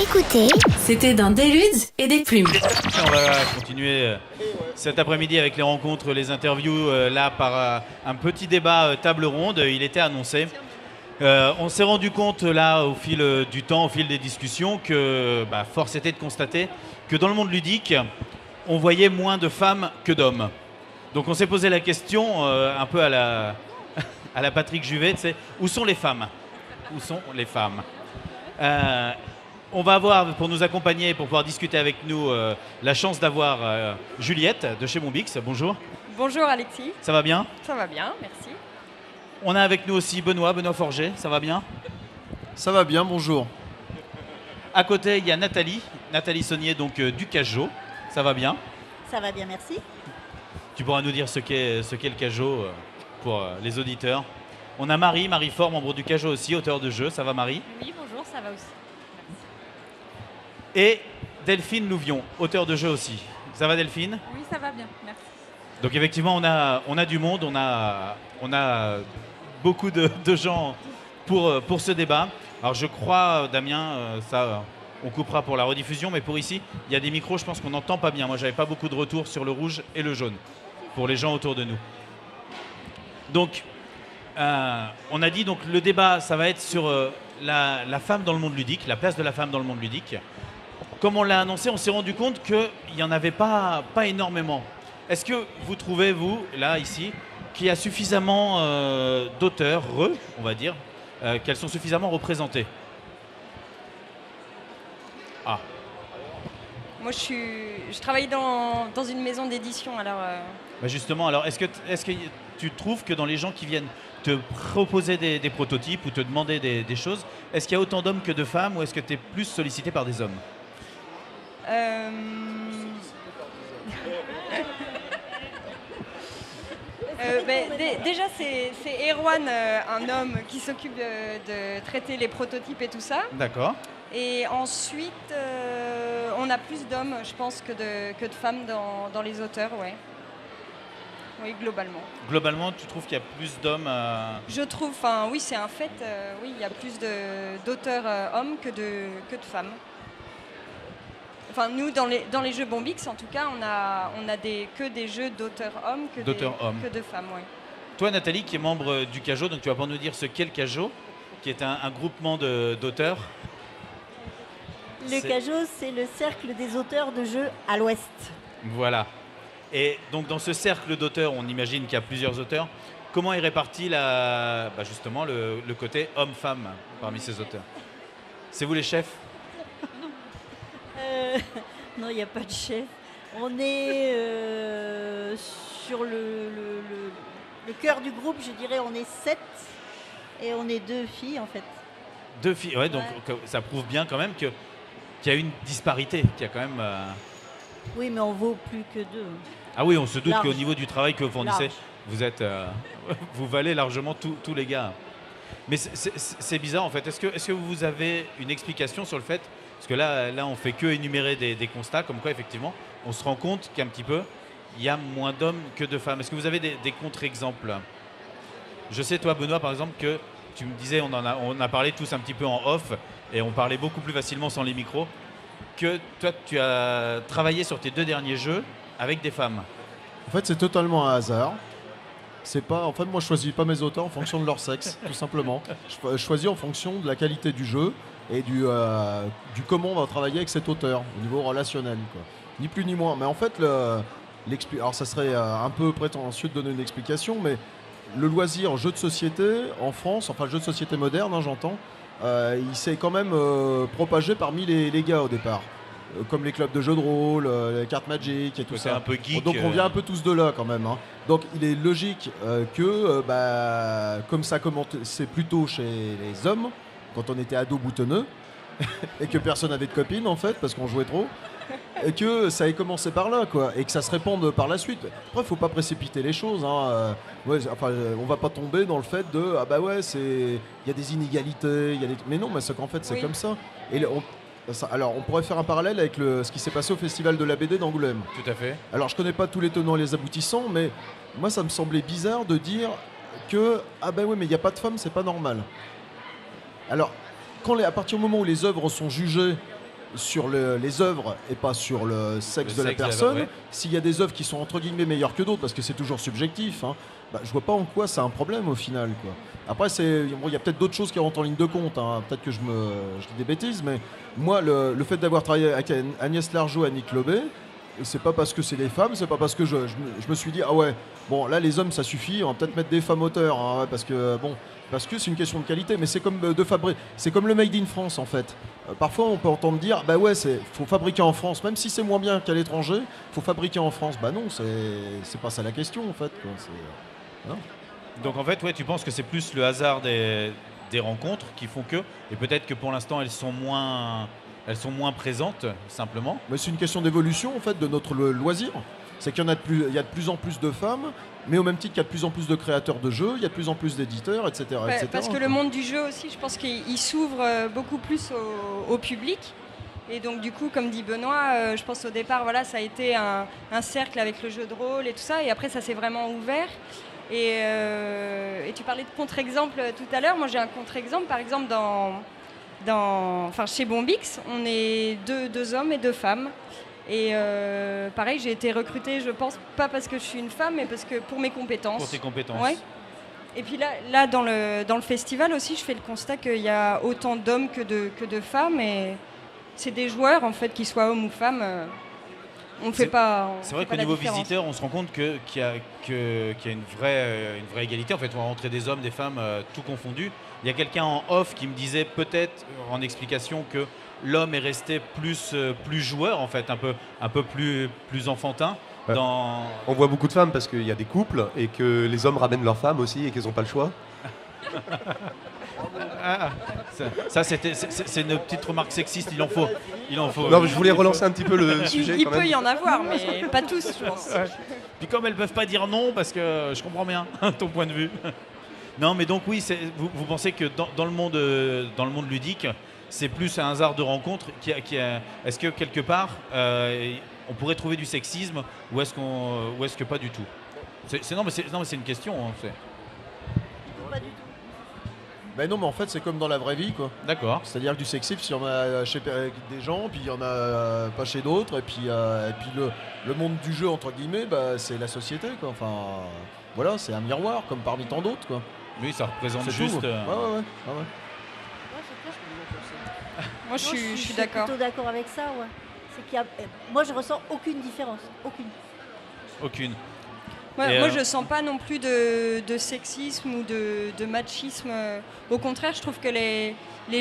Écoutez, c'était dans des ludes et des plumes. On va continuer cet après-midi avec les rencontres, les interviews, là par un petit débat table ronde. Il était annoncé. On s'est rendu compte là au fil du temps, au fil des discussions, que force était de constater que dans le monde ludique, on voyait moins de femmes que d'hommes. Donc on s'est posé la question un peu à la Patrick Juvet, tu sais, où sont les femmes? Où sont les femmes? On va avoir, pour nous accompagner, pour pouvoir discuter avec nous, la chance d'avoir Juliette de chez Bombix. Bonjour. Bonjour Alexis. Ça va bien? Ça va bien, merci. On a avec nous aussi Benoît Forger. Ça va bien? Ça va bien, bonjour. À côté, il y a Nathalie Saunier, donc du Cajot. Ça va bien? Ça va bien, merci. Tu pourras nous dire ce qu'est le Cajot pour les auditeurs. On a Marie Faure, membre du Cajot aussi, auteur de jeu. Ça va Marie? Oui, bonjour, ça va aussi. Et Delphine Louvion, auteur de jeu aussi. Ça va Delphine? Oui, ça va bien, merci. Donc effectivement, on a du monde, on a beaucoup de gens pour ce débat. Alors je crois, Damien, ça on coupera pour la rediffusion, mais pour ici, il y a des micros, je pense qu'on n'entend pas bien. Moi, j'avais pas beaucoup de retours sur le rouge et le jaune pour les gens autour de nous. Donc, on a dit donc le débat, ça va être sur la femme dans le monde ludique, la place de la femme dans le monde ludique. Comme on l'a annoncé, on s'est rendu compte qu'il n'y en avait pas énormément. Est-ce que vous trouvez, vous, là, ici, qu'il y a suffisamment d'auteurs, on va dire, qu'elles sont suffisamment représentées? Ah. Moi, je travaille dans une maison d'édition, alors... Justement, alors, est-ce que tu trouves que dans les gens qui viennent te proposer des prototypes ou te demander des choses, est-ce qu'il y a autant d'hommes que de femmes ou est-ce que tu es plus sollicité par des hommes? Déjà, c'est Erwan, un homme qui s'occupe de traiter les prototypes et tout ça. D'accord. Et ensuite, on a plus d'hommes, je pense, que de femmes dans les auteurs, ouais. Oui, globalement. Globalement, tu trouves qu'il y a plus d'hommes Je trouve, oui, c'est un fait. Oui, il y a plus d'auteurs hommes que de femmes. Enfin, nous, dans les jeux Bombix, en tout cas, on a que des jeux d'auteurs hommes que de femmes. Ouais. Toi, Nathalie, qui est membre du Cajot, donc tu vas pas nous dire ce qu'est le Cajot, qui est un groupement d'auteurs. Le Cajot, c'est le cercle des auteurs de jeux à l'Ouest. Voilà. Et donc, dans ce cercle d'auteurs, on imagine qu'il y a plusieurs auteurs. Comment est réparti justement le côté homme-femme parmi ces auteurs? C'est vous les chefs? Non, il n'y a pas de chef. On est sur le cœur du groupe, je dirais, on est 7 et on est 2 filles en fait. 2 filles, ouais, donc ça prouve bien quand même qu'il y a une disparité, qu'il y a quand même... Oui, mais on vaut plus que 2. Ah oui, on se doute Large. qu'au niveau du travail que vous fournissez, Large. vous valez largement tous les gars. Mais c'est bizarre en fait. Est-ce que vous avez une explication sur le fait, parce que là on fait que énumérer des constats, comme quoi effectivement on se rend compte qu'un petit peu il y a moins d'hommes que de femmes. Est-ce que vous avez des contre-exemples? Je sais toi Benoît par exemple que tu me disais, on a parlé tous un petit peu en off et on parlait beaucoup plus facilement sans les micros, que toi tu as travaillé sur tes 2 derniers jeux avec des femmes. En fait, c'est totalement un hasard. En fait, moi, je choisis pas mes auteurs en fonction de leur sexe, tout simplement. Je choisis en fonction de la qualité du jeu et du comment on va travailler avec cet auteur au niveau relationnel, quoi. Ni plus ni moins. Mais en fait, alors ça serait un peu prétentieux de donner une explication, mais le loisir jeu de société en France, enfin jeu de société moderne, j'entends, il s'est quand même propagé parmi les gars au départ. Comme les clubs de jeux de rôle, les cartes Magic et tout ça. Un peu geek. Donc on vient un peu tous de là quand même. Hein. Donc il est logique que, comme ça commençait plutôt chez les hommes, quand on était ado boutonneux, et que personne n'avait de copine en fait, parce qu'on jouait trop, et que ça ait commencé par là, quoi, et que ça se répande par la suite. Après, il faut pas précipiter les choses. Hein. On va pas tomber dans le fait de il y a des inégalités, mais non, mais c'est qu'en fait c'est comme ça. Et alors, on pourrait faire un parallèle avec ce qui s'est passé au Festival de la BD d'Angoulême. Tout à fait. Alors, je connais pas tous les tenants et les aboutissants, mais moi, ça me semblait bizarre de dire que mais il n'y a pas de femmes, c'est pas normal. Alors, à partir du moment où les œuvres sont jugées sur les œuvres et pas sur le sexe Le de la sexe de la- personne. ouais. S'il y a des œuvres qui sont entre guillemets meilleures que d'autres, parce que c'est toujours subjectif, hein, je vois pas en quoi c'est un problème au final, quoi. Après, il y a peut-être d'autres choses qui rentrent en ligne de compte, hein. Peut-être que je dis des bêtises, mais moi, le fait d'avoir travaillé avec Agnès Largeau et Annick Lobé, c'est pas parce que c'est des femmes, c'est pas parce que je me suis dit, ah ouais, bon, là, les hommes, ça suffit, on va peut-être mettre des femmes auteurs, hein, ouais, parce que c'est une question de qualité, mais c'est comme c'est comme le Made in France, en fait. Parfois, on peut entendre dire, bah ouais, faut fabriquer en France, même si c'est moins bien qu'à l'étranger, faut fabriquer en France. Bah non, c'est pas ça la question, en fait, quoi. Non. Donc en fait, ouais, tu penses que c'est plus le hasard des rencontres qui font que, et peut-être que pour l'instant elles sont moins présentes simplement. Mais c'est une question d'évolution, en fait, de notre loisir. C'est qu'il y il y a de plus en plus de femmes, mais au même titre qu'il y a de plus en plus de créateurs de jeux, il y a de plus en plus d'éditeurs, etc., Ouais, etc. parce que le monde du jeu aussi, je pense qu'il s'ouvre beaucoup plus au public. Et donc du coup, comme dit Benoît, je pense au départ, voilà, ça a été un cercle avec le jeu de rôle et tout ça, et après ça s'est vraiment ouvert. Et tu parlais de contre-exemple tout à l'heure. Moi j'ai un contre-exemple, par exemple chez Bombix, on est deux hommes et 2 femmes. Et pareil, j'ai été recrutée, je pense, pas parce que je suis une femme, mais parce que pour mes compétences. Pour tes compétences. Ouais. Et puis là dans le festival aussi, je fais le constat qu'il y a autant d'hommes que de femmes. Et c'est des joueurs, en fait, qu'ils soient hommes ou femmes. On fait pas. C'est vrai qu'au niveau visiteur, on se rend compte qu'il y a une vraie égalité. En fait, on va rentrer des hommes, des femmes, tout confondu. Il y a quelqu'un en off qui me disait peut-être en explication que l'homme est resté plus joueur, en fait, un peu plus enfantin. Ouais. On voit beaucoup de femmes parce qu'il y a des couples et que les hommes ramènent leurs femmes aussi et qu'ils n'ont pas le choix. C'est une petite remarque sexiste, il en faut. Non, mais je voulais relancer un petit peu le sujet. Il quand peut même. y en avoir, mais pas tous, je pense. Ouais. Puis comme elles peuvent pas dire non, parce que je comprends bien ton point de vue. Non, mais donc oui, vous pensez que dans le monde ludique, c'est plus un hasard de rencontre est-ce que quelque part, on pourrait trouver du sexisme ou est-ce que pas du tout? Non, mais c'est une question. Hein, Pas du tout. Ben non, mais en fait, c'est comme dans la vraie vie, quoi. D'accord. C'est-à-dire que du sexisme, il y en a chez des gens, puis il y en a pas chez d'autres, et puis le monde du jeu, entre guillemets, c'est la société, quoi. Enfin, voilà, c'est un miroir, comme parmi tant d'autres, quoi. Oui, ça représente C'est juste. tout. Ouais. Ouais, c'est clair. Moi, je suis d'accord. plutôt d'accord avec ça, ouais. C'est qu'il y a... Moi, je ressens aucune différence. Aucune. Ouais, Et moi, je sens pas non plus de sexisme ou de machisme. Au contraire, je trouve que les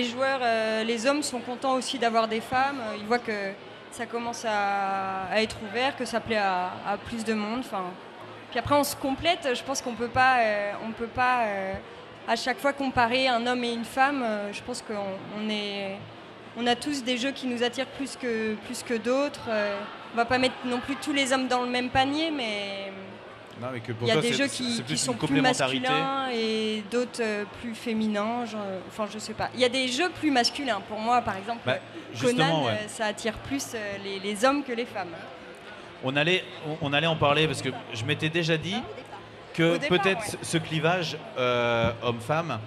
joueurs, les hommes sont contents aussi d'avoir des femmes. Ils voient que ça commence à être ouvert, que ça plaît à plus de monde. Enfin, puis après, on se complète. Je pense qu'on peut pas à chaque fois comparer un homme et une femme. Je pense qu'on a tous des jeux qui nous attirent plus que d'autres. On va pas mettre non plus tous les hommes dans le même panier, mais Non, mais que pour il y a toi, des c'est- jeux c'est qui plus sont une plus complémentarité. masculins et d'autres plus féminins. Enfin, je sais pas. Il y a des jeux plus masculins. Pour moi, par exemple, Bah, justement, Conan, ouais. ça attire plus les hommes que les femmes. On allait en parler parce que je m'étais déjà dit que Au départ, peut-être ouais. ce clivage homme-femme,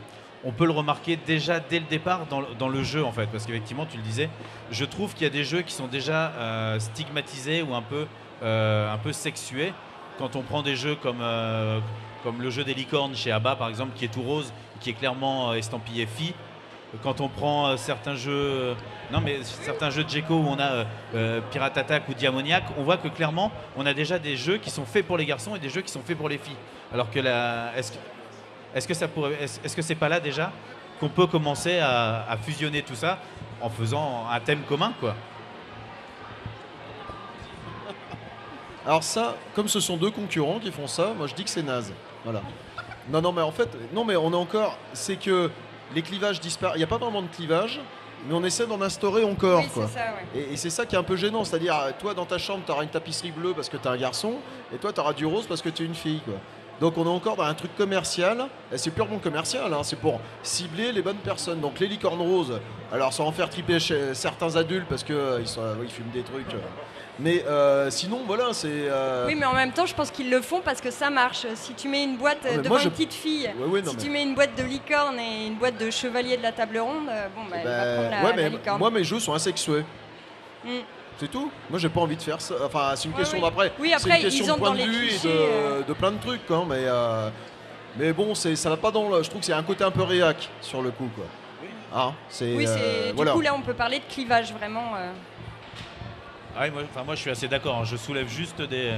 on peut le remarquer déjà dès le départ dans le jeu en fait, parce qu'effectivement tu le disais, je trouve qu'il y a des jeux qui sont déjà stigmatisés ou un peu sexués. Quand on prend des jeux comme le jeu des licornes chez ABBA par exemple, qui est tout rose, qui est clairement estampillé fille. Quand on prend certains jeux de Gecko où on a Pirate Attack ou Diamoniac, on voit que clairement on a déjà des jeux qui sont faits pour les garçons et des jeux qui sont faits pour les filles. Alors que est-ce que c'est pas là déjà qu'on peut commencer à fusionner tout ça en faisant un thème commun quoi? Alors ça, comme ce sont deux concurrents qui font ça, moi je dis que c'est naze. Voilà. Non, mais en fait, non, mais on est encore... C'est que les clivages disparaissent. Il n'y a pas vraiment de clivage, mais on essaie d'en instaurer encore. Oui, Quoi. c'est ça, ouais. Et c'est ça qui est un peu gênant. C'est-à-dire, toi, dans ta chambre, tu auras une tapisserie bleue parce que tu es un garçon, et toi, tu auras du rose parce que tu es une fille. Quoi. Donc on est encore dans un truc commercial, et c'est purement commercial, hein, c'est pour cibler les bonnes personnes. Donc les licornes roses, alors ça va en faire triper chez certains adultes parce qu'ils ils fument des trucs. Mais sinon, voilà, c'est... Oui, mais en même temps, je pense qu'ils le font parce que ça marche. Si tu mets une boîte mais devant moi, une petite fille, Ouais, non, si mais- tu mets une boîte de licorne et une boîte de chevalier de la table ronde, elle va prendre la mais licorne. moi, mes jeux sont asexués. C'est tout. Moi, j'ai pas envie de faire ça. Enfin, c'est une Ouais, question oui. d'après. Oui, C'est après, une question ils de entrent point dans de les vue et clichés, de plein de trucs, hein, mais bon, ça va pas dans le. Je trouve que c'est un côté un peu réac sur le coup, quoi. Hein, Oui, voilà. du coup, là, on peut parler de clivage, vraiment. Ah ouais, moi, je suis assez d'accord. Hein. Je soulève juste des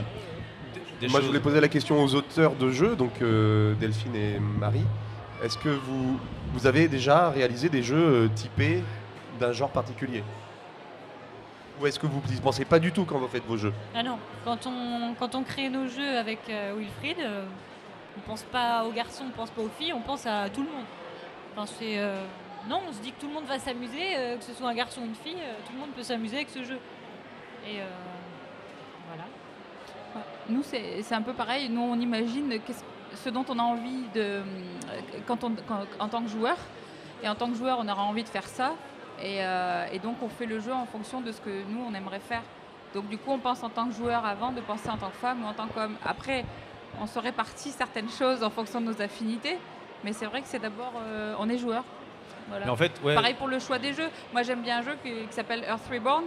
Moi, choses. je voulais poser la question aux auteurs de jeux, donc Delphine et Marie. Est-ce que vous avez déjà réalisé des jeux typés d'un genre particulier? Ou est-ce que vous n'y pensez pas du tout quand vous faites vos jeux? Ah non, quand on crée nos jeux avec Wilfried, on pense pas aux garçons, on pense pas aux filles, on pense à tout le monde. Enfin, non, on se dit que tout le monde va s'amuser, que ce soit un garçon ou une fille, tout le monde peut s'amuser avec ce jeu. Et voilà. Nous, c'est un peu pareil. Nous, on imagine ce dont on a envie en tant que joueur. Et en tant que joueur, on aura envie de faire ça. Et donc, on fait le jeu en fonction de ce que nous, on aimerait faire. Donc, du coup, on pense en tant que joueur avant de penser en tant que femme ou en tant qu'homme. Après, on se répartit certaines choses en fonction de nos affinités. Mais c'est vrai que c'est d'abord, on est joueur. Voilà. Mais en fait, ouais, Pareil pour le choix des jeux. Moi, j'aime bien un jeu qui s'appelle Earth Reborn.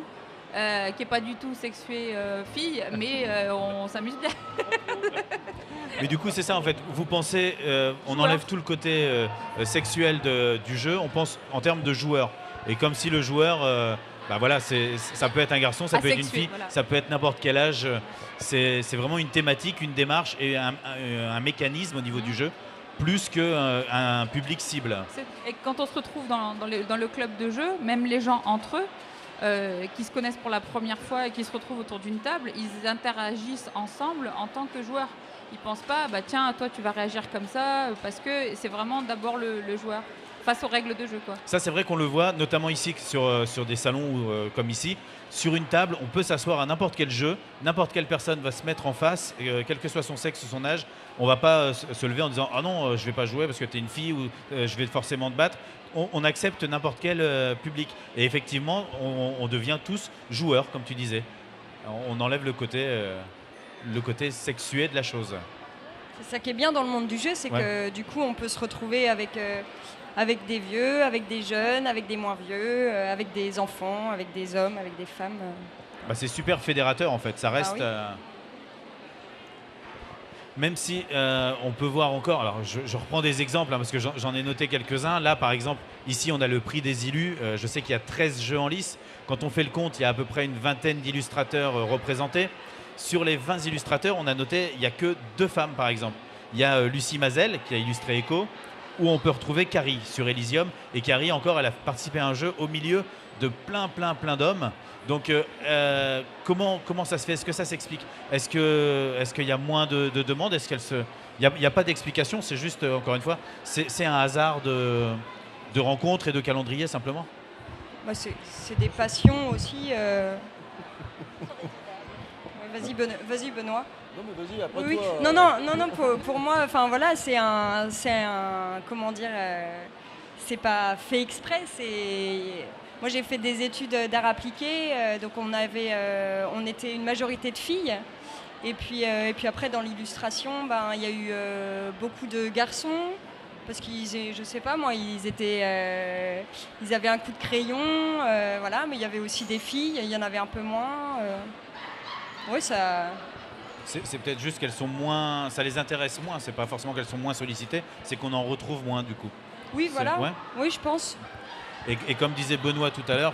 Qui n'est pas du tout sexué fille, mais on s'amuse bien. mais du coup, c'est ça en fait. Vous pensez, on enlève tout le côté sexuel du jeu, on pense en termes de joueur. Et comme si le joueur, bah voilà, ça peut être un garçon, ça peut être une Asexué, fille, voilà. ça peut être n'importe quel âge. C'est vraiment une thématique, une démarche et un mécanisme au niveau du jeu, plus qu'un public cible. Et quand on se retrouve dans le club de jeu, même les gens entre eux, qui se connaissent pour la première fois et qui se retrouvent autour d'une table, ils interagissent ensemble en tant que joueurs. Ils ne pensent pas, bah tiens, toi tu vas réagir comme ça, parce que c'est vraiment d'abord le joueur, face aux règles de jeu, quoi. Ça, c'est vrai qu'on le voit, notamment ici sur des salons comme ici. Sur une table, on peut s'asseoir à n'importe quel jeu, n'importe quelle personne va se mettre en face, quel que soit son sexe ou son âge. On ne va pas se lever en disant « Ah non, je ne vais pas jouer parce que tu es une fille ou je vais forcément te battre ». On accepte n'importe quel public. Et effectivement, on devient tous joueurs, comme tu disais. On enlève le côté sexué de la chose. C'est ça qui est bien dans le monde du jeu, c'est que du coup, on peut se retrouver avec des vieux, avec des jeunes, avec des moins vieux, avec des enfants, avec des hommes, avec des femmes. Bah, c'est super fédérateur en fait. Ça reste. oui. Même si on peut voir encore, alors je reprends des exemples hein, parce que j'en ai noté quelques-uns. Là, par exemple, ici, on a le prix des Illus. Je sais qu'il y a 13 jeux en lice. Quand on fait le compte, il y a à peu près une vingtaine d'illustrateurs représentés. Sur les 20 illustrateurs, on a noté, il n'y a que 2 femmes, par exemple. Il y a Lucie Mazel, qui a illustré Echo, où on peut retrouver Carrie sur Elysium. Et Carrie, encore, elle a participé à un jeu au milieu de plein d'hommes. Donc, comment ça se fait? Est-ce que ça s'explique? Est-ce qu'il y a moins de demandes? Il n'y a pas d'explication, c'est juste, encore une fois, c'est un hasard de rencontres et de calendrier, simplement? Bah, c'est des passions aussi. Ouais, vas-y, Benoît. Non, mais vas-y, après Oui. toi. Non, pour moi, enfin voilà, c'est un, comment dire, c'est pas fait exprès. Moi, j'ai fait des études d'art appliqué, donc on était une majorité de filles. Et puis après, dans l'illustration, ben, il y a eu beaucoup de garçons. Parce je sais pas moi, ils avaient un coup de crayon, voilà, mais il y avait aussi des filles, il y en avait un peu moins. Oui, ça. C'est peut-être juste qu'elles sont moins, ça les intéresse moins. C'est pas forcément qu'elles sont moins sollicitées, c'est qu'on en retrouve moins du coup. Oui, voilà. Ouais. Oui, je pense. Et comme disait Benoît tout à l'heure,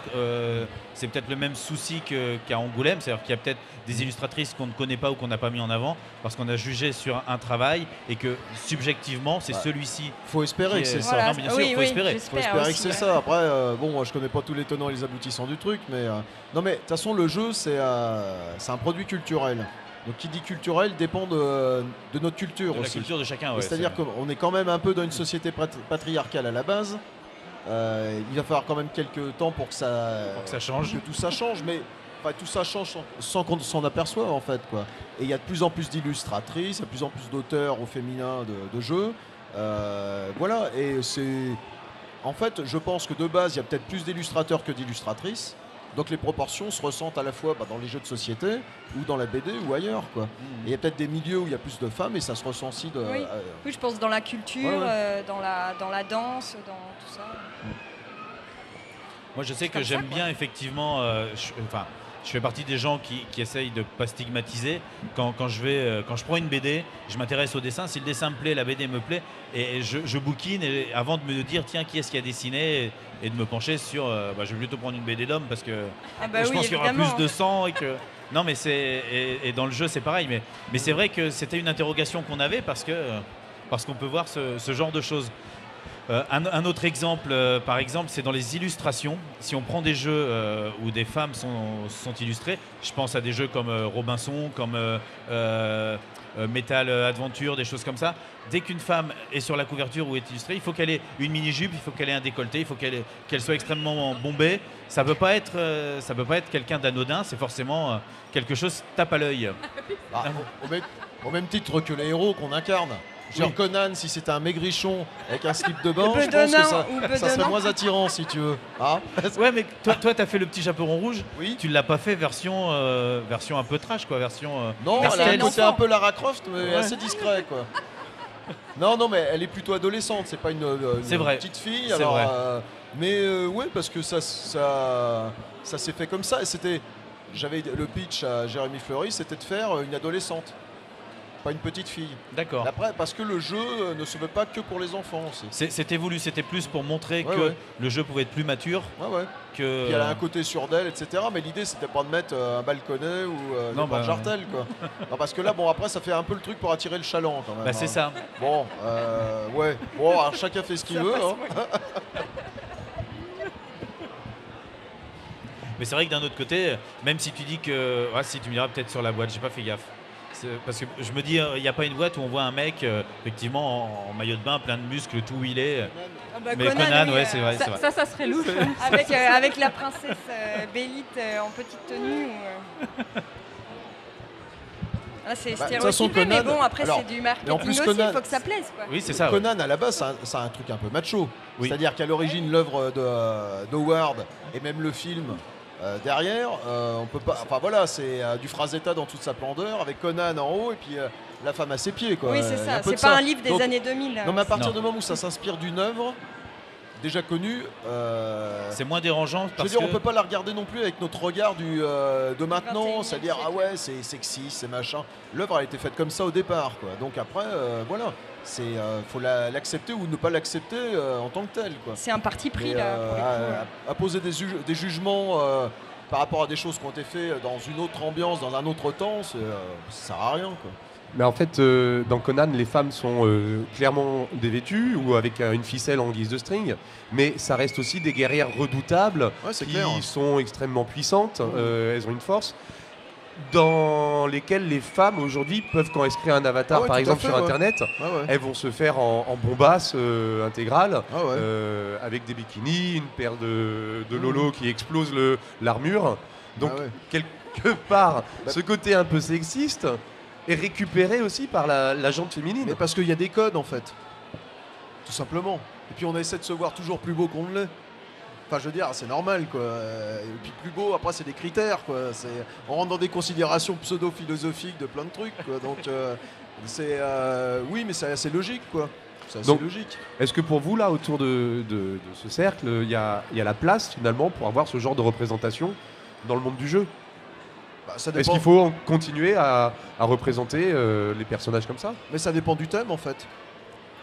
c'est peut-être le même souci qu'à Angoulême, c'est-à-dire qu'il y a peut-être des illustratrices qu'on ne connaît pas ou qu'on n'a pas mis en avant parce qu'on a jugé sur un travail et que subjectivement c'est celui-ci. Faut espérer que c'est ça. Voilà. Non, bien sûr, Oui, faut espérer. j'espère Faut espérer que aussi, c'est ouais. ça. Après, bon, moi, je connais pas tous les tenants et les aboutissants du truc, mais non, mais de toute façon, le jeu, c'est un produit culturel. Donc, qui dit culturel dépend de notre culture De la aussi. culture de chacun. Ouais, C'est-à-dire qu'on est quand même un peu dans une société patriarcale à la base. Il va falloir quand même quelques temps pour que ça change. que tout ça change, mais enfin, tout ça change sans qu'on s'en aperçoive en fait, quoi. Et il y a de plus en plus d'illustratrices, il y a de plus en plus d'auteurs au féminin de jeux. Voilà, et en fait, je pense que de base, il y a peut-être plus d'illustrateurs que d'illustratrices. Donc les proportions se ressentent à la fois dans les jeux de société ou dans la BD ou ailleurs, quoi. Et il y a peut-être des milieux où il y a plus de femmes et ça se ressent aussi Oui, je pense dans la culture, Ouais. dans la danse, dans tout ça. Moi, je sais que comme ça, j'aime quoi. bien, effectivement. Je fais partie des gens qui essayent de ne pas stigmatiser. Quand je prends une BD, je m'intéresse au dessin. Si le dessin me plaît, la BD me plaît, et je bouquine avant de me dire tiens, qui est-ce qui a dessiné, et de me pencher sur. Je vais plutôt prendre une BD d'homme parce que Ah bah je oui, pense qu'il y aura évidemment. plus de sang et que. Non, mais et dans le jeu, c'est pareil. Mais c'est vrai que c'était une interrogation qu'on avait parce qu'on peut voir ce genre de choses. Un autre exemple, par exemple, c'est dans les illustrations. Si on prend des jeux où des femmes sont illustrées, je pense à des jeux comme Robinson, comme Metal Adventure, des choses comme ça. Dès qu'une femme est sur la couverture ou est illustrée, il faut qu'elle ait une mini-jupe, il faut qu'elle ait un décolleté, il faut qu'elle soit extrêmement bombée. Ça peut pas être quelqu'un d'anodin, c'est forcément quelque chose qui tape à l'œil. Ah, au même titre que les héros qu'on incarne. Genre Oui. Conan, si c'était un maigrichon avec un slip de bain, Le je pense que bedonnant ou ça serait bedonnant. moins attirant si tu veux. Ah Ouais, mais toi, t'as fait le petit chaperon rouge. Oui. Tu l'as pas fait version un peu trash, quoi, version. Non, elle a un Stealth. côté un peu Lara Croft, mais Ouais. assez discret, quoi. Non, mais elle est plutôt adolescente, c'est pas une C'est vrai. petite fille. C'est Alors, vrai. ouais, parce que ça s'est fait comme ça. Et j'avais le pitch à Jérémy Fleury, c'était de faire une adolescente, pas une petite fille. D'accord. Après, parce que le jeu ne se veut pas que pour les enfants aussi. C'était voulu, c'était plus pour montrer Ouais, que ouais. le jeu pouvait être plus mature Ouais. que. Puis elle a un côté sûr d'elle, etc. Mais l'idée, c'était pas de mettre un balconnet ou Non, des bah, porte-jartelles, quoi. Non, parce que là, bon, après, ça fait un peu le truc pour attirer le chaland, quand même. Bah, c'est hein. ça. Bon, ouais. Bon, alors chacun fait ce qu'il Ça veut. passe, Hein. ouais. Mais c'est vrai que d'un autre côté, même si tu dis que. Ah, si tu me diras peut-être sur la boîte, j'ai pas fait gaffe. Parce que je me dis, il n'y a pas une boîte où on voit un mec, effectivement, en maillot de bain, plein de muscles, tout huilé. Ah bah, Mais Conan, oui, ouais, c'est vrai. Ça serait louche. Avec la princesse Bélite en petite tenue. Ah, c'est Bah, de toute façon, stéréotypé, mais Conan- bon, après alors, c'est du et marketing en plus, aussi, Conan- il faut que ça plaise, quoi. Oui, c'est ça. ouais. Conan, à la base, c'est un truc un peu macho. Oui. C'est-à-dire qu'à l'origine, l'œuvre d'Howard et même le film derrière, on peut pas. Enfin voilà, c'est du Frazetta dans toute sa splendeur, avec Conan en haut et puis la femme à ses pieds, quoi. Oui, Il c'est y a ça. peu de C'est pas un livre des Donc, années 2000. Non, mais à partir Non. du moment où ça s'inspire d'une œuvre déjà connue, C'est moins dérangeant je veux parce dire, que. on peut pas la regarder non plus avec notre regard de maintenant, 21e c'est-à-dire siècle. ah ouais, c'est sexy, c'est machin. L'œuvre a été faite comme ça au départ, quoi. Donc après, voilà, faut l'accepter ou ne pas l'accepter en tant que tel, quoi. C'est un parti pris, Mais, là. pour le coup. à poser des jugements par rapport à des choses qui ont été faites dans une autre ambiance, dans un autre temps, ça sert à rien, quoi. Mais en fait, dans Conan, les femmes sont clairement dévêtues ou avec une ficelle en guise de string, mais ça reste aussi des guerrières redoutables Ouais, c'est qui clair. sont extrêmement puissantes, elles ont une force, dans lesquelles les femmes aujourd'hui peuvent, quand elles se créent un avatar Ah ouais, par tout à exemple fait, sur ouais. Internet, Ouais, ouais. elles vont se faire en bombasse intégrale, Ah ouais. avec des bikinis, une paire de Lolo qui explose l'armure. Donc Ah ouais. quelque part, Bah- ce côté un peu sexiste est récupéré aussi par la jante féminine. Mais parce qu'il y a des codes, en fait. Tout simplement. Et puis on essaie de se voir toujours plus beau qu'on ne l'est. Enfin, je veux dire, c'est normal, quoi. Et puis plus beau, après, c'est des critères, quoi. On rentre dans des considérations pseudo-philosophiques de plein de trucs, quoi. Donc, oui, mais c'est assez logique, quoi. C'est assez Donc, logique. Est-ce que pour vous, là, autour de ce cercle, il y a la place, finalement, pour avoir ce genre de représentation dans le monde du jeu? Bah, ça Est-ce dépend. qu'il faut continuer à représenter les personnages comme ça? Mais ça dépend du thème, en fait.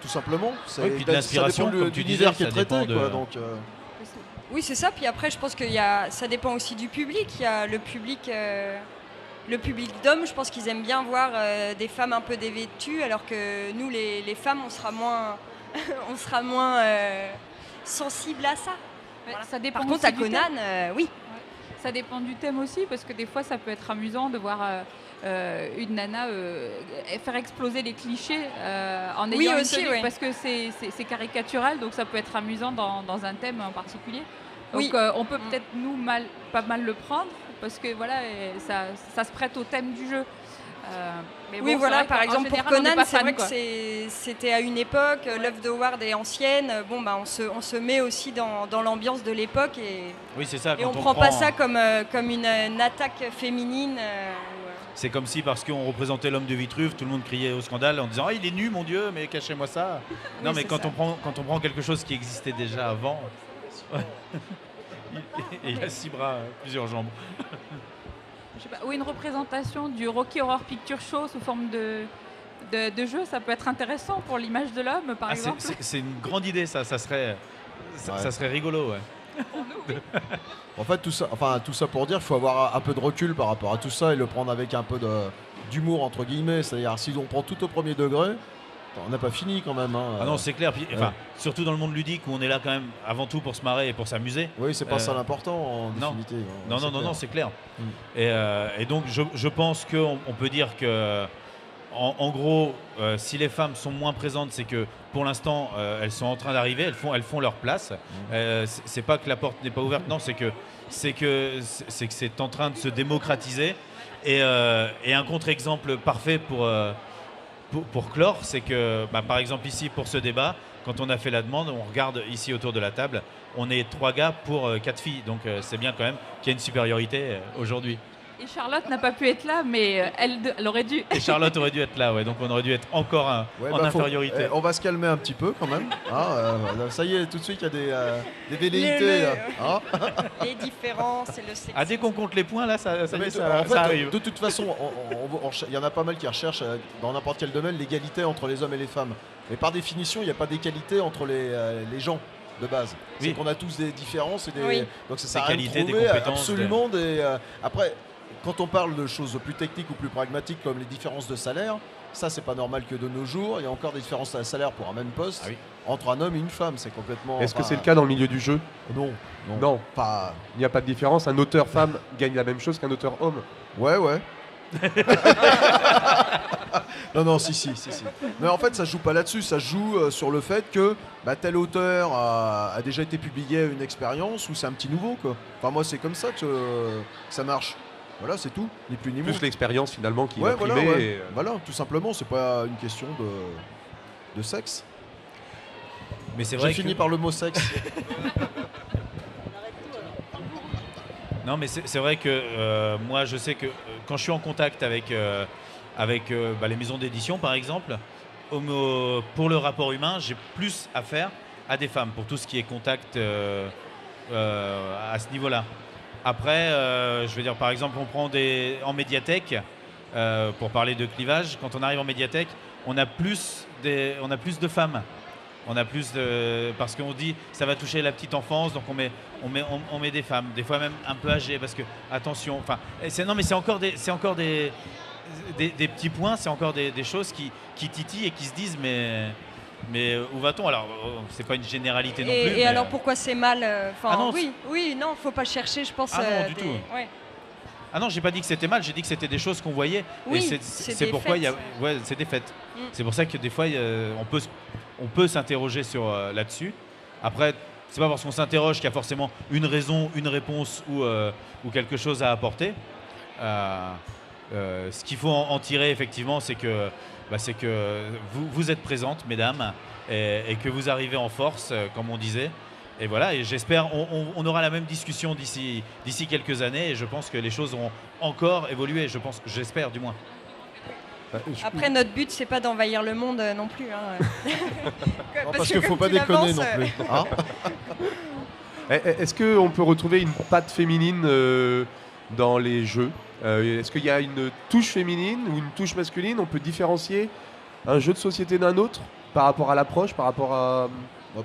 Tout simplement. Oui, puis de l'inspiration, comme tu disais, l'univers qui est ça traité, dépend de- quoi. Donc, Oui, c'est ça. Puis après, je pense que ça dépend aussi du public. Il y a le public d'hommes. Je pense qu'ils aiment bien voir des femmes un peu dévêtues, alors que nous, les femmes, on sera moins, on sera moins sensibles à ça. Mais Voilà. ça dépend Par contre, aussi à du Conan, thème. oui. Ça dépend du thème aussi, parce que des fois, ça peut être amusant de voir une nana faire exploser les clichés en Oui, ayant une aussi, tenue, oui. parce que c'est caricatural, donc ça peut être amusant dans un thème en particulier. Donc Oui. on peut peut-être, nous, pas mal le prendre, parce que voilà, ça se prête au thème du jeu. Mais Oui, bon, voilà, c'est vrai par qu'en exemple pour général, on n'est Conan, pas c'est fan, vrai quoi. que c'était à une époque, l'œuvre d'Howard est ancienne, bon, bah, on se met aussi dans l'ambiance de l'époque et Oui, c'est ça. on quand prend pas ça comme une attaque féminine. C'est comme si, parce qu'on représentait l'homme de Vitruve, tout le monde criait au scandale en disant « Ah, il est nu, mon Dieu, mais cachez-moi ça !» Non, mais c'est quand ça. on prend quelque chose qui existait déjà avant, Et il a 6 bras, plusieurs jambes. Je sais pas, ou une représentation du Rocky Horror Picture Show sous forme de jeu, ça peut être intéressant pour l'image de l'homme, par Ah, exemple. c'est une grande idée, ça serait, ça serait rigolo. Ouais. En fait, tout ça pour dire qu'il faut avoir un peu de recul par rapport à tout ça et le prendre avec un peu d'humour, entre guillemets. C'est-à-dire, si on prend tout au premier degré, on n'a pas fini quand même. Hein. Ah non, c'est clair. Puis, surtout dans le monde ludique où on est là quand même avant tout pour se marrer et pour s'amuser. Oui, c'est pas ça l'important en définitive. Non, c'est clair. Mm. Et donc, je pense qu'on peut dire que, en gros, si les femmes sont moins présentes, c'est que pour l'instant, elles sont en train d'arriver, elles font leur place. C'est pas que la porte n'est pas ouverte, non, c'est que c'est en train de se démocratiser. Et un contre-exemple parfait pour clore, c'est que, par exemple, ici, pour ce débat, quand on a fait la demande, on regarde ici autour de la table, on est 3 gars pour 4 filles. Donc, c'est bien quand même qu'il y a une supériorité aujourd'hui. Et Charlotte n'a pas pu être là, mais elle aurait dû. Et Charlotte aurait dû être là, ouais. Donc on aurait dû être encore en infériorité. On va se calmer un petit peu quand même. Ça y est, tout de suite, il y a des velléités. Les différences et le sexisme. Ah, dès qu'on compte les points, là, ça arrive. De toute façon, il y en a pas mal qui recherchent dans n'importe quel domaine l'égalité entre les hommes et les femmes. Mais par définition, il n'y a pas d'égalité entre les gens de base. C'est qu'on a tous des différences et donc ça sert à rien de trouver absolument Après, quand on parle de choses plus techniques ou plus pragmatiques comme les différences de salaire, ça c'est pas normal que de nos jours, il y a encore des différences de salaire pour un même poste entre un homme et une femme, c'est complètement... Est-ce que c'est le cas dans le milieu du jeu? Non. Il n'y a pas de différence, un auteur femme gagne la même chose qu'un auteur homme? Ouais. Non, si. Mais en fait, ça joue pas là-dessus. Ça joue sur le fait que tel auteur a déjà été publié à une expérience ou c'est un petit nouveau, quoi. Enfin, moi, c'est comme ça que ça marche. Voilà, c'est tout, ni plus ni moins. Plus l'expérience finalement qui va primer. Voilà, tout simplement. C'est pas une question de sexe. Mais c'est vrai. J'ai fini par le mot sexe. Non, mais c'est vrai que moi, je sais que quand je suis en contact avec les maisons d'édition, par exemple, pour le rapport humain, j'ai plus affaire à des femmes pour tout ce qui est contact à ce niveau-là. Après, je veux dire, par exemple, on prend en médiathèque, pour parler de clivage, quand on arrive en médiathèque, on a plus de femmes. On a plus de... Parce qu'on dit ça va toucher la petite enfance, donc on met des femmes, des fois même un peu âgées, parce que, attention, enfin, c'est encore des petits points, c'est encore des choses qui titillent et qui se disent, mais où va-t-on? Alors, c'est pas une généralité non plus. Et alors pourquoi c'est mal faut pas chercher, je pense. Ah non, du tout. Ouais. Ah non, j'ai pas dit que c'était mal, j'ai dit que c'était des choses qu'on voyait. Oui, et c'est pourquoi c'est des faits. C'est pour ça que des fois, on peut s'interroger sur là-dessus. Après, c'est pas parce qu'on s'interroge qu'il y a forcément une raison, une réponse ou quelque chose à apporter. Ce qu'il faut en tirer, effectivement, c'est que vous êtes présentes, mesdames, et que vous arrivez en force, comme on disait. Et voilà, et j'espère on aura la même discussion d'ici quelques années, et je pense que les choses auront encore évolué, j'espère du moins. Après, notre but, c'est pas d'envahir le monde non plus. parce qu'il faut pas déconner non plus. Est-ce qu'on peut retrouver une patte féminine dans les jeux? Est-ce qu'il y a une touche féminine ou une touche masculine? On peut différencier un jeu de société d'un autre par rapport à l'approche, par rapport à...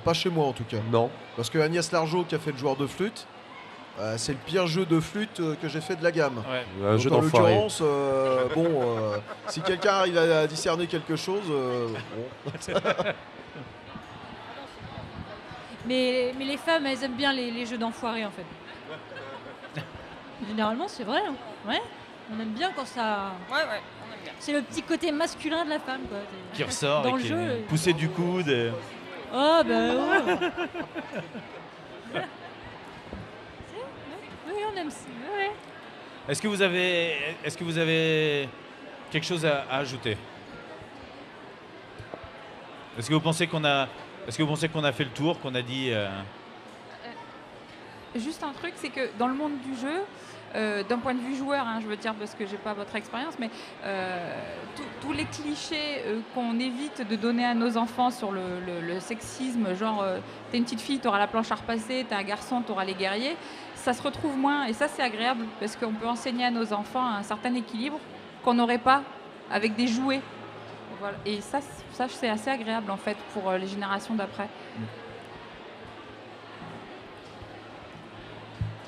Pas chez moi en tout cas. Non. Parce que Agnès Largeau, qui a fait le joueur de flûte, c'est le pire jeu de flûte que j'ai fait de la gamme. Ouais. Un jeu en d'enfoiré. l'occurrence, si quelqu'un arrive à discerner quelque chose, Mais les femmes, elles aiment bien les jeux d'enfoirés, en fait. Généralement, c'est vrai. Hein. Ouais. On aime bien quand ça... Ouais, on aime bien. C'est le petit côté masculin de la femme, quoi. Qui ressort dans et le qui jeu. est poussé du coude. Oh, ben ouais. Oui, on aime ça. Ouais. Est-ce que vous avez quelque chose à ajouter? Est-ce que vous pensez qu'on a fait le tour, qu'on a dit Juste un truc, c'est que dans le monde du jeu, d'un point de vue joueur, hein, je veux dire, parce que j'ai pas votre expérience, mais tous les clichés qu'on évite de donner à nos enfants sur le sexisme, genre t'es une petite fille, t'auras la planche à repasser, t'es un garçon, t'auras les guerriers, ça se retrouve moins, et ça c'est agréable, parce qu'on peut enseigner à nos enfants un certain équilibre qu'on n'aurait pas avec des jouets. Voilà. Et ça c'est assez agréable en fait pour les générations d'après.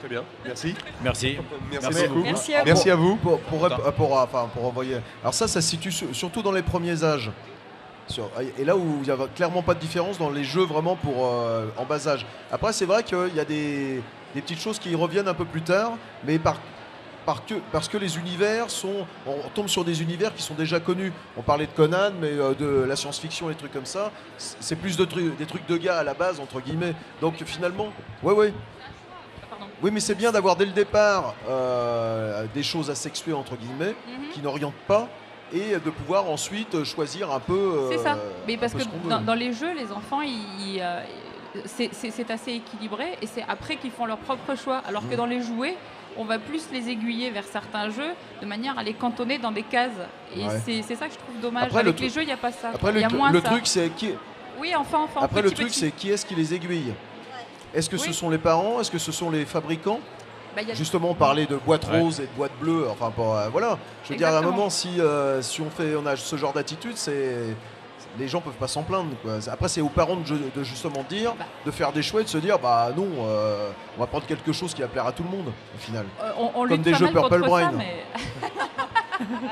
Très bien, merci. Merci. Merci beaucoup. Merci à vous. Merci à vous. Pour envoyer. Alors ça se situe surtout dans les premiers âges. Et là où il n'y a clairement pas de différence dans les jeux vraiment en bas âge. Après, c'est vrai qu'il y a des petites choses qui reviennent un peu plus tard, mais parce que les univers on tombe sur des univers qui sont déjà connus. On parlait de Conan, mais de la science-fiction et des trucs comme ça, c'est plus des trucs de gars à la base, entre guillemets. Donc finalement, ouais. Oui, mais c'est bien d'avoir dès le départ des choses à sexuer, entre guillemets, qui n'orientent pas, et de pouvoir ensuite choisir un peu. C'est ça. Mais parce que dans les jeux, les enfants, c'est assez équilibré, et c'est après qu'ils font leur propre choix. Alors que dans les jouets, on va plus les aiguiller vers certains jeux de manière à les cantonner dans des cases. Et c'est ça que je trouve dommage. Après, avec les jeux, il n'y a pas ça. Après, il y a moins le ça. truc, c'est qui. Oui, enfin. Après, le truc, c'est qui est-ce qui les aiguille. Est-ce que ce sont les parents? Est-ce que ce sont les fabricants? Justement, on parlait de boîtes roses et de boîtes bleues. Enfin, voilà. Je veux dire, à un moment, si on a ce genre d'attitude, les gens peuvent pas s'en plaindre, quoi. Après, c'est aux parents de justement dire, de faire des choix et de se dire, bah non, on va prendre quelque chose qui va plaire à tout le monde, au final. On comme des jeux Purple Brain. Ça, mais...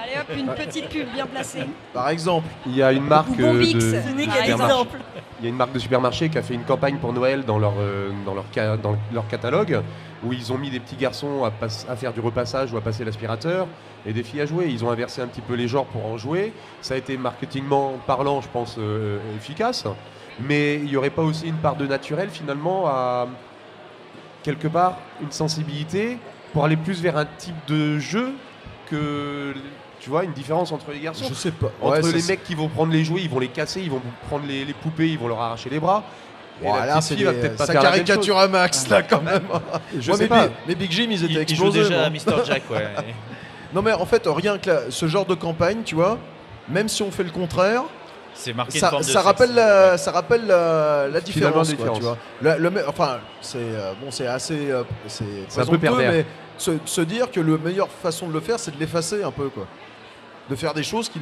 Allez hop, une petite pub bien placée. Par exemple. Il y a une marque Ce n'est qu'un exemple. Il y a une marque de supermarché qui a fait une campagne pour Noël dans leur catalogue, où ils ont mis des petits garçons à faire du repassage ou à passer l'aspirateur, et des filles à jouer. Ils ont inversé un petit peu les genres pour en jouer. Ça a été marketingment parlant, je pense, efficace. Mais il n'y aurait pas aussi une part de naturel, finalement, à quelque part une sensibilité pour aller plus vers un type de jeu que, tu vois, une différence entre les garçons. Je sais pas. Entre les mecs qui vont prendre les jouets, ils vont les casser, ils vont prendre les poupées, ils vont leur arracher les bras. Voilà, c'est ça caricature à max là quand même. Je sais pas. Mais Big Jim, ils étaient Il joue explosés. déjà à Mr. Jack, ouais. Non mais en fait, rien que ce genre de campagne, tu vois, même si on fait le contraire, c'est marqué ça rappelle la différence, quoi, tu vois. Enfin, c'est assez, c'est un peu pervers. Mais se dire que la meilleure façon de le faire, c'est de l'effacer un peu, quoi. De faire des choses qui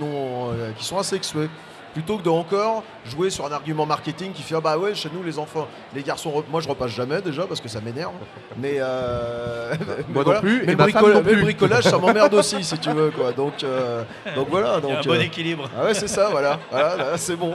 sont asexuées. Plutôt que de encore jouer sur un argument marketing qui fait ah bah ouais, chez nous les enfants, les garçons, moi je repasse jamais déjà parce que ça m'énerve. Mais moi non plus. Mais le bricolage ça m'emmerde aussi si tu veux, quoi. Donc voilà. Donc, il y a un bon équilibre. Ah ouais, c'est ça, voilà là, c'est bon.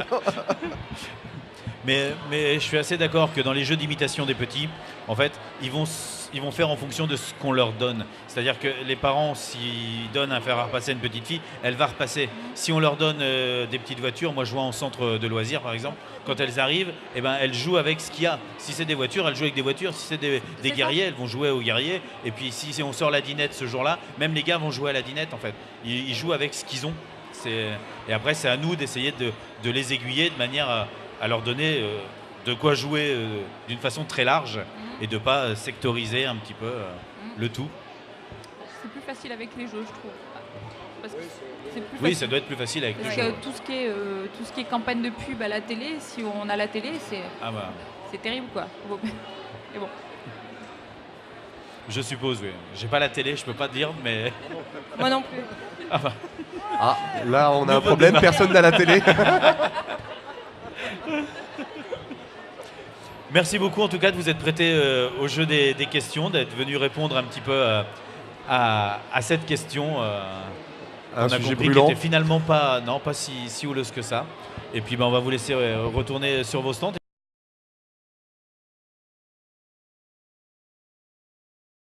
Mais je suis assez d'accord que dans les jeux d'imitation des petits, en fait, ils vont faire en fonction de ce qu'on leur donne. C'est-à-dire que les parents, s'ils donnent un fer à repasser à une petite fille, elle va repasser. Si on leur donne des petites voitures, moi je vois en centre de loisirs par exemple, quand elles arrivent, eh ben, elles jouent avec ce qu'il y a. Si c'est des voitures, elles jouent avec des voitures. Si c'est des guerriers, elles vont jouer aux guerriers. Et puis si on sort la dinette ce jour-là, même les gars vont jouer à la dinette en fait. Ils jouent avec ce qu'ils ont. Et après, c'est à nous d'essayer de les aiguiller de manière à leur donner de quoi jouer d'une façon très large et de ne pas sectoriser un petit peu le tout. C'est plus facile avec les jeux, je trouve. Parce que c'est plus oui, facile. ça doit être plus facile avec les Parce jeux. que tout ce qui est campagne de pub à la télé, si on a la télé, c'est terrible, quoi. Et bon. Je suppose, oui. J'ai pas la télé, je peux pas te dire, mais... Moi non plus. Ah, là on a un problème, personne n'a la télé. Merci beaucoup en tout cas de vous être prêté au jeu des questions, d'être venu répondre un petit peu à cette question. Un on a sujet compris brûlant. qui était finalement pas si houleuse que ça. Et puis on va vous laisser retourner sur vos stands.